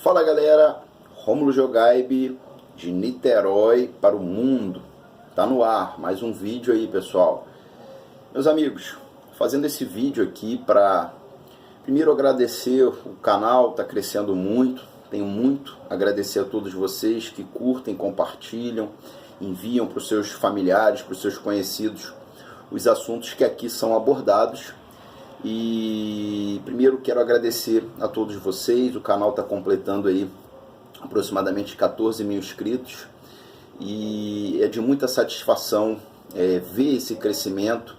Fala galera, Rômulo Jogaibe de Niterói para o mundo. Tá no ar, mais um vídeo aí pessoal. Meus amigos, fazendo esse vídeo aqui para primeiro agradecer o canal, tá crescendo muito. Tenho muito a agradecer a todos vocês que curtem, compartilham, enviam para os seus familiares, para os seus conhecidos os assuntos que aqui são abordados. E primeiro quero agradecer a todos vocês. O canal está completando aí aproximadamente 14 mil inscritos e é de muita satisfação ver esse crescimento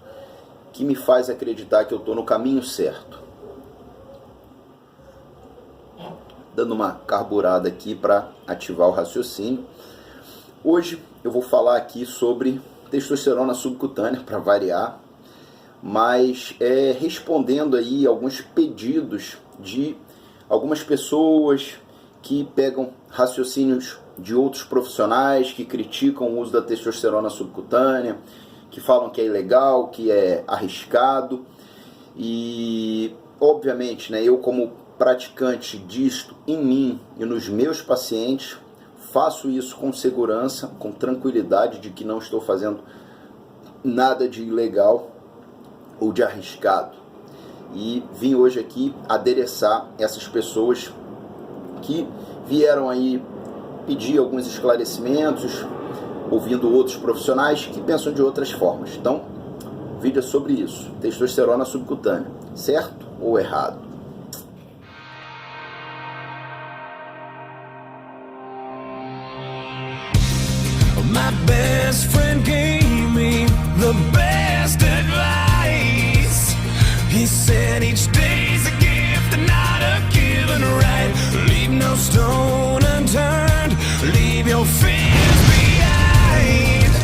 que me faz acreditar que eu estou no caminho certo. Dando uma carburada aqui para ativar o raciocínio. Hoje eu vou falar aqui sobre testosterona subcutânea, para variar, mas respondendo aí alguns pedidos de algumas pessoas que pegam raciocínios de outros profissionais que criticam o uso da testosterona subcutânea, que falam que é ilegal, que é arriscado. E obviamente, eu como praticante disto em mim e nos meus pacientes, faço isso com segurança, com tranquilidade de que não estou fazendo nada de ilegal ou de arriscado. E vim hoje aqui adereçar essas pessoas que vieram aí pedir alguns esclarecimentos, ouvindo outros profissionais que pensam de outras formas. Então, o vídeo é sobre isso, testosterona subcutânea, certo ou errado? My best friend gave me the best advice. He said each day's a gift and not a given right. Leave no stone unturned, leave your fears behind,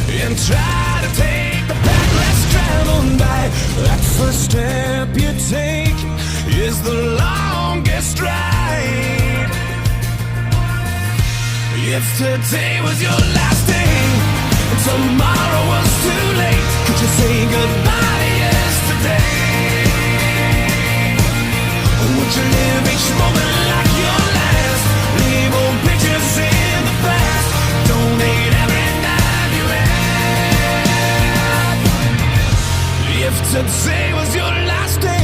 and try to take the path less traveled by. That first step you take is the longest ride. If today was your last day and tomorrow was too late, could you say goodbye to yesterday? Or would you live each moment like your last? Leave old pictures in the past, donate every dime you had. If today was your last day,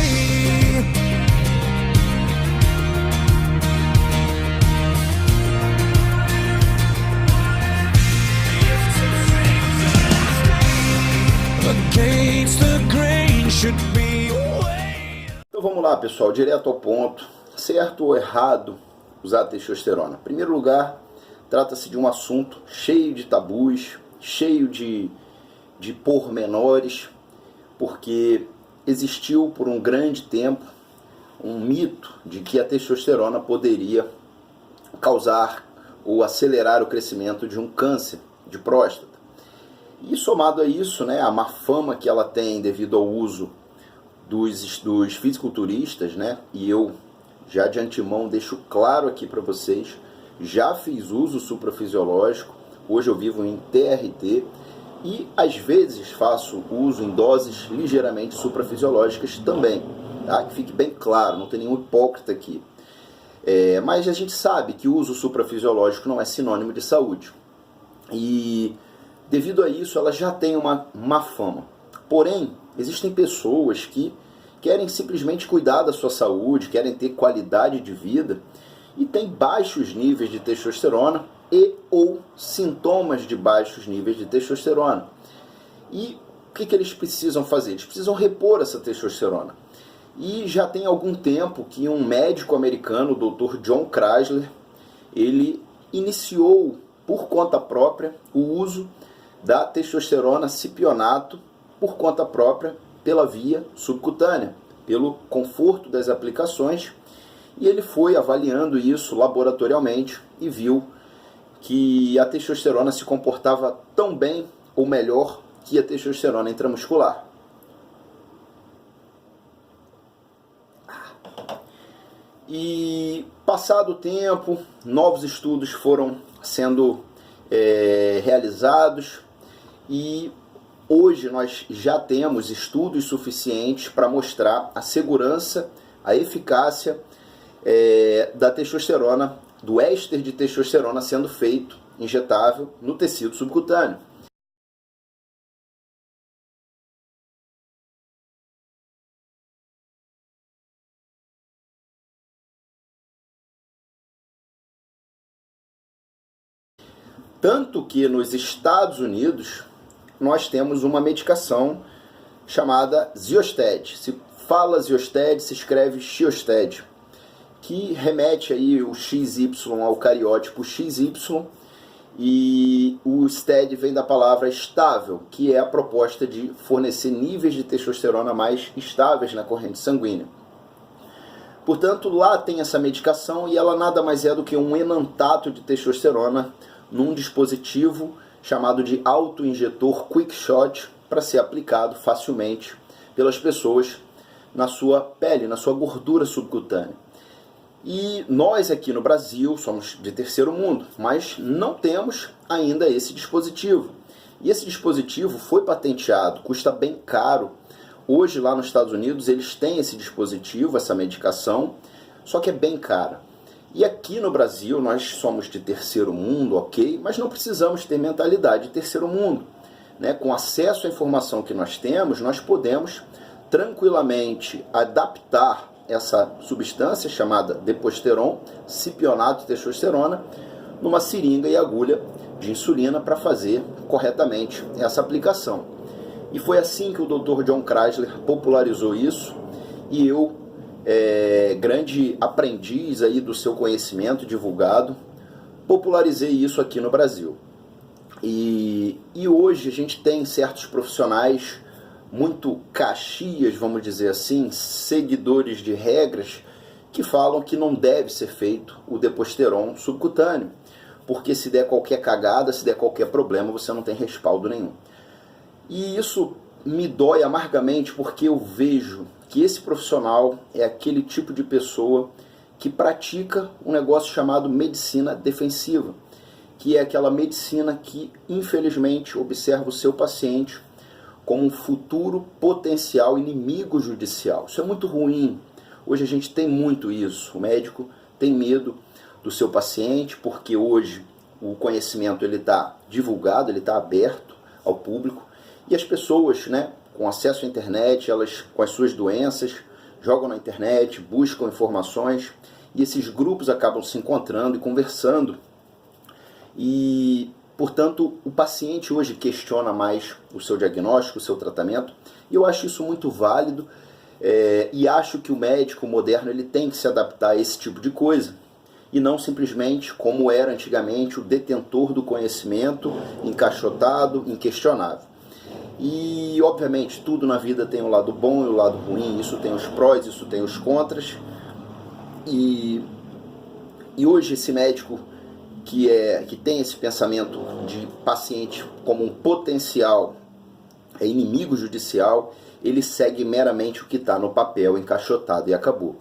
então vamos lá pessoal, direto ao ponto. Certo ou errado usar testosterona? Em primeiro lugar, trata-se de um assunto cheio de tabus, cheio de pormenores, porque existiu por um grande tempo um mito de que a testosterona poderia causar ou acelerar o crescimento de um câncer de próstata. E somado a isso, a má fama que ela tem devido ao uso dos fisiculturistas, e eu já de antemão deixo claro aqui para vocês, já fiz uso suprafisiológico, hoje eu vivo em TRT e às vezes faço uso em doses ligeiramente suprafisiológicas também, tá? Que fique bem claro, não tem nenhum hipócrita aqui. Mas a gente sabe que o uso suprafisiológico não é sinônimo de saúde. E devido a isso, ela já tem uma má fama. Porém, existem pessoas que querem simplesmente cuidar da sua saúde, querem ter qualidade de vida e têm baixos níveis de testosterona e ou sintomas de baixos níveis de testosterona. E o que eles precisam fazer? Eles precisam repor essa testosterona. E já tem algum tempo que um médico americano, o Dr. John Chrysler, ele iniciou por conta própria o uso da testosterona cipionato por conta própria pela via subcutânea, pelo conforto das aplicações, e ele foi avaliando isso laboratorialmente e viu que a testosterona se comportava tão bem ou melhor que a testosterona intramuscular. E passado o tempo, novos estudos foram sendo realizados e hoje nós já temos estudos suficientes para mostrar a segurança, a eficácia da testosterona, do éster de testosterona sendo feito, injetável, no tecido subcutâneo. Tanto que nos Estados Unidos nós temos uma medicação chamada Xiosted. Se fala Xiosted, se escreve Xiosted, que remete aí o XY ao cariótipo XY, e o STED vem da palavra estável, que é a proposta de fornecer níveis de testosterona mais estáveis na corrente sanguínea. Portanto, lá tem essa medicação e ela nada mais é do que um enantato de testosterona num dispositivo chamado de autoinjetor QuickShot, para ser aplicado facilmente pelas pessoas na sua pele, na sua gordura subcutânea. E nós aqui no Brasil somos de terceiro mundo, mas não temos ainda esse dispositivo. E esse dispositivo foi patenteado, custa bem caro. Hoje lá nos Estados Unidos eles têm esse dispositivo, essa medicação, só que é bem cara. E aqui no Brasil nós somos de terceiro mundo, ok, mas não precisamos ter mentalidade de terceiro mundo, né? Com acesso à informação que nós temos, nós podemos tranquilamente adaptar essa substância chamada deposteron, cipionato de testosterona, numa seringa e agulha de insulina para fazer corretamente essa aplicação. E foi assim que o Dr. John Chrysler popularizou isso, e eu, grande aprendiz aí do seu conhecimento divulgado, popularizei isso aqui no Brasil. E hoje a gente tem certos profissionais muito caxias, vamos dizer assim, seguidores de regras, que falam que não deve ser feito o deposteron subcutâneo, porque se der qualquer cagada, se der qualquer problema, você não tem respaldo nenhum. E isso me dói amargamente, porque eu vejo que esse profissional é aquele tipo de pessoa que pratica um negócio chamado medicina defensiva, que é aquela medicina que, infelizmente, observa o seu paciente como um futuro potencial inimigo judicial. Isso é muito ruim. Hoje a gente tem muito isso. O médico tem medo do seu paciente, porque hoje o conhecimento está divulgado, ele está aberto ao público, e as pessoas, né, com acesso à internet, elas com as suas doenças, jogam na internet, buscam informações, e esses grupos acabam se encontrando e conversando. E, portanto, o paciente hoje questiona mais o seu diagnóstico, o seu tratamento, e eu acho isso muito válido, e acho que o médico moderno ele tem que se adaptar a esse tipo de coisa, e não simplesmente como era antigamente o detentor do conhecimento, encaixotado, inquestionável. E, obviamente, tudo na vida tem o lado bom e o lado ruim, isso tem os prós, isso tem os contras, e hoje esse médico que tem esse pensamento de paciente como um potencial inimigo judicial, ele segue meramente o que está no papel, encaixotado, e acabou.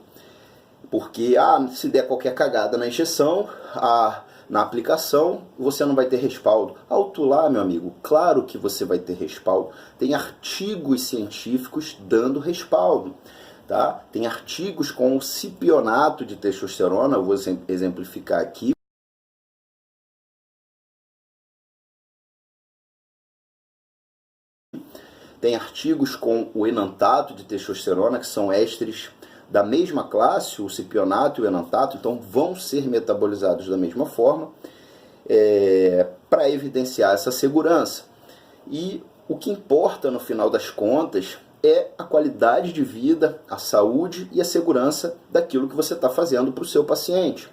Porque, se der qualquer cagada na injeção, na aplicação, você não vai ter respaldo. Alto lá, meu amigo, claro que você vai ter respaldo. Tem artigos científicos dando respaldo. Tá? Tem artigos com o cipionato de testosterona, eu vou exemplificar aqui. Tem artigos com o enantato de testosterona, que são ésteres da mesma classe, o cipionato e o enantato, então vão ser metabolizados da mesma forma, para evidenciar essa segurança. E o que importa no final das contas é a qualidade de vida, a saúde e a segurança daquilo que você está fazendo para o seu paciente.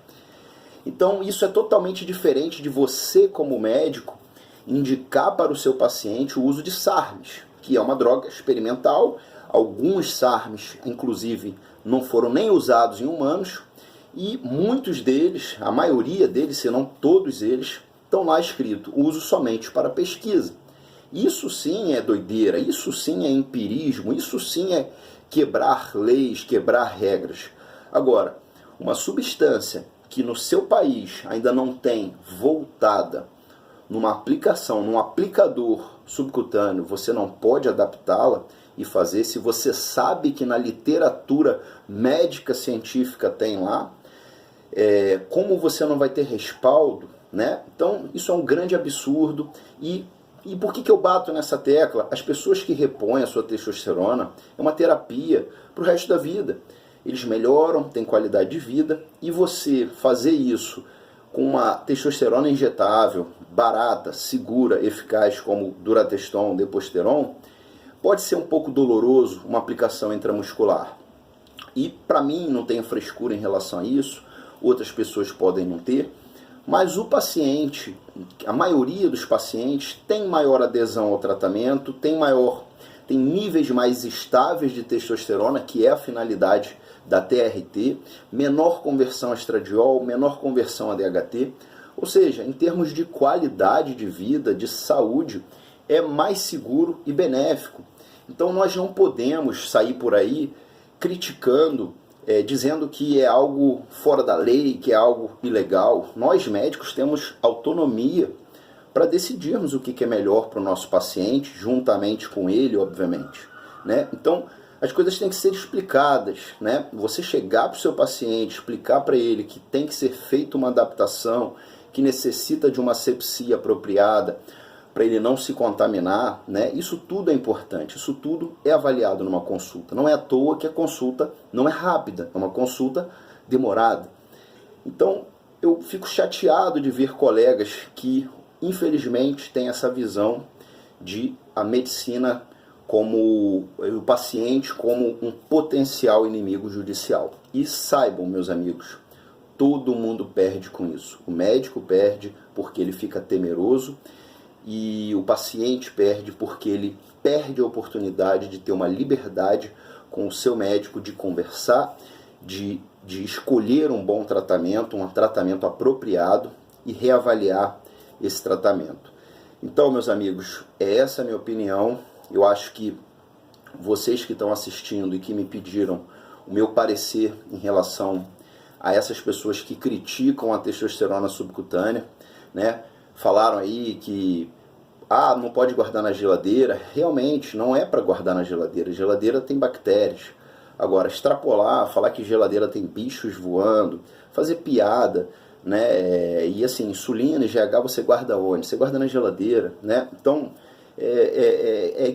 Então isso é totalmente diferente de você, como médico, indicar para o seu paciente o uso de SARMs, que é uma droga experimental. Alguns SARMs, inclusive, não foram nem usados em humanos, e muitos deles, a maioria deles, se não todos eles, estão lá escrito, uso somente para pesquisa. Isso sim é doideira, isso sim é empirismo, isso sim é quebrar leis, quebrar regras. Agora, uma substância que no seu país ainda não tem voltada numa aplicação, num aplicador subcutâneo, você não pode adaptá-la, e fazer, se você sabe que na literatura médica científica tem lá, como você não vai ter respaldo, né? Então isso é um grande absurdo. E por que eu bato nessa tecla? As pessoas que repõem a sua testosterona é uma terapia para o resto da vida. Eles melhoram, têm qualidade de vida, e você fazer isso com uma testosterona injetável, barata, segura, eficaz, como Durateston, Deposteron, pode ser um pouco doloroso uma aplicação intramuscular. E para mim não tenho frescura em relação a isso, outras pessoas podem não ter, mas o paciente, a maioria dos pacientes tem maior adesão ao tratamento, tem níveis mais estáveis de testosterona, que é a finalidade da TRT, menor conversão a estradiol, menor conversão a DHT, ou seja, em termos de qualidade de vida, de saúde, é mais seguro e benéfico. Então nós não podemos sair por aí criticando, dizendo que é algo fora da lei, que é algo ilegal. Nós médicos temos autonomia para decidirmos o que é melhor para o nosso paciente, juntamente com ele, obviamente, né? Então, as coisas têm que ser explicadas, né? Você chegar para o seu paciente, explicar para ele que tem que ser feita uma adaptação, que necessita de uma asepsia apropriada, para ele não se contaminar, né? Isso tudo é importante, isso tudo é avaliado numa consulta. Não é à toa que a consulta não é rápida, é uma consulta demorada. Então, eu fico chateado de ver colegas que, infelizmente, têm essa visão de a medicina como o paciente como um potencial inimigo judicial. E saibam, meus amigos, todo mundo perde com isso. O médico perde porque ele fica temeroso, e o paciente perde porque ele perde a oportunidade de ter uma liberdade com o seu médico, de conversar, de escolher um bom tratamento, um tratamento apropriado e reavaliar esse tratamento. Então, meus amigos, essa é a minha opinião. Eu acho que vocês que estão assistindo e que me pediram o meu parecer em relação a essas pessoas que criticam a testosterona subcutânea, né? Falaram aí que não pode guardar na geladeira. Realmente, não é para guardar na geladeira. Geladeira tem bactérias. Agora, extrapolar, falar que geladeira tem bichos voando, fazer piada, né? E assim, insulina e GH você guarda onde? Você guarda na geladeira, né? Então,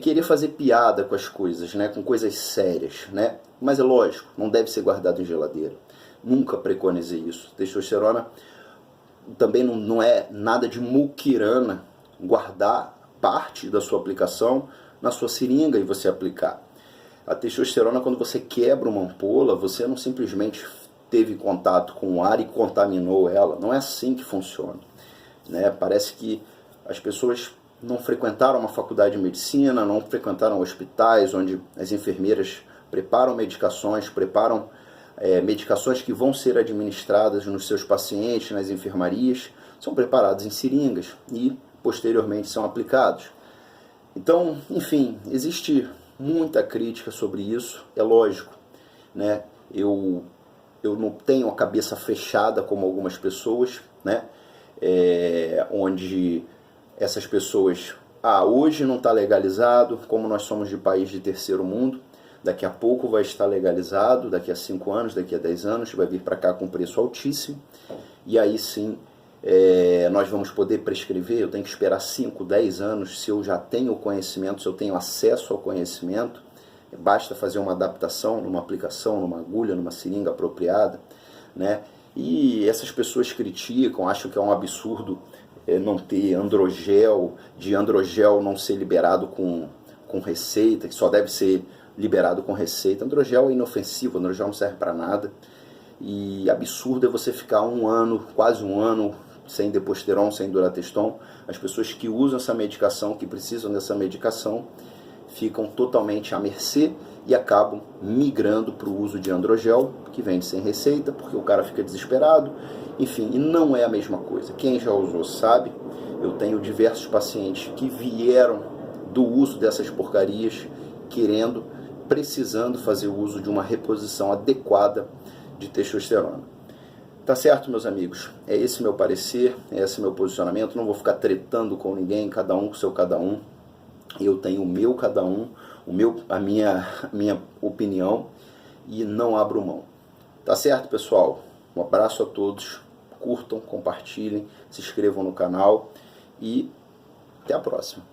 querer fazer piada com as coisas, né? Com coisas sérias, né? Mas é lógico, não deve ser guardado em geladeira. Nunca preconizei isso. Testosterona também não é nada de muquirana guardar parte da sua aplicação na sua seringa e você aplicar. A testosterona, quando você quebra uma ampola, você não simplesmente teve contato com o ar e contaminou ela. Não é assim que funciona, né? Parece que as pessoas não frequentaram uma faculdade de medicina, não frequentaram hospitais onde as enfermeiras preparam medicações, medicações que vão ser administradas nos seus pacientes, nas enfermarias, são preparadas em seringas e posteriormente são aplicados. Então, enfim, existe muita crítica sobre isso, é lógico, né? Eu não tenho a cabeça fechada como algumas pessoas, né? Onde essas pessoas, hoje não está legalizado, como nós somos de país de terceiro mundo, daqui a pouco vai estar legalizado, daqui a 5 anos, daqui a 10 anos, vai vir para cá com preço altíssimo, e aí sim nós vamos poder prescrever. Eu tenho que esperar 5, 10 anos, se eu já tenho o conhecimento, se eu tenho acesso ao conhecimento, basta fazer uma adaptação numa aplicação, numa agulha, numa seringa apropriada, né? E essas pessoas criticam, acham que é um absurdo não ter androgel, de androgel não ser liberado com receita, que só deve ser liberado com receita. Androgel é inofensivo, androgel não serve para nada. E absurdo é você ficar quase um ano, sem Deposteron, sem Durateston. As pessoas que usam essa medicação, que precisam dessa medicação, ficam totalmente à mercê e acabam migrando para o uso de androgel, que vende sem receita, porque o cara fica desesperado. Enfim, e não é a mesma coisa. Quem já usou sabe. Eu tenho diversos pacientes que vieram do uso dessas porcarias, precisando fazer uso de uma reposição adequada de testosterona. Tá certo, meus amigos? É esse meu parecer, é esse meu posicionamento. Não vou ficar tretando com ninguém, cada um com seu cada um. Eu tenho o meu cada um, a minha opinião e não abro mão. Tá certo, pessoal? Um abraço a todos, curtam, compartilhem, se inscrevam no canal e até a próxima.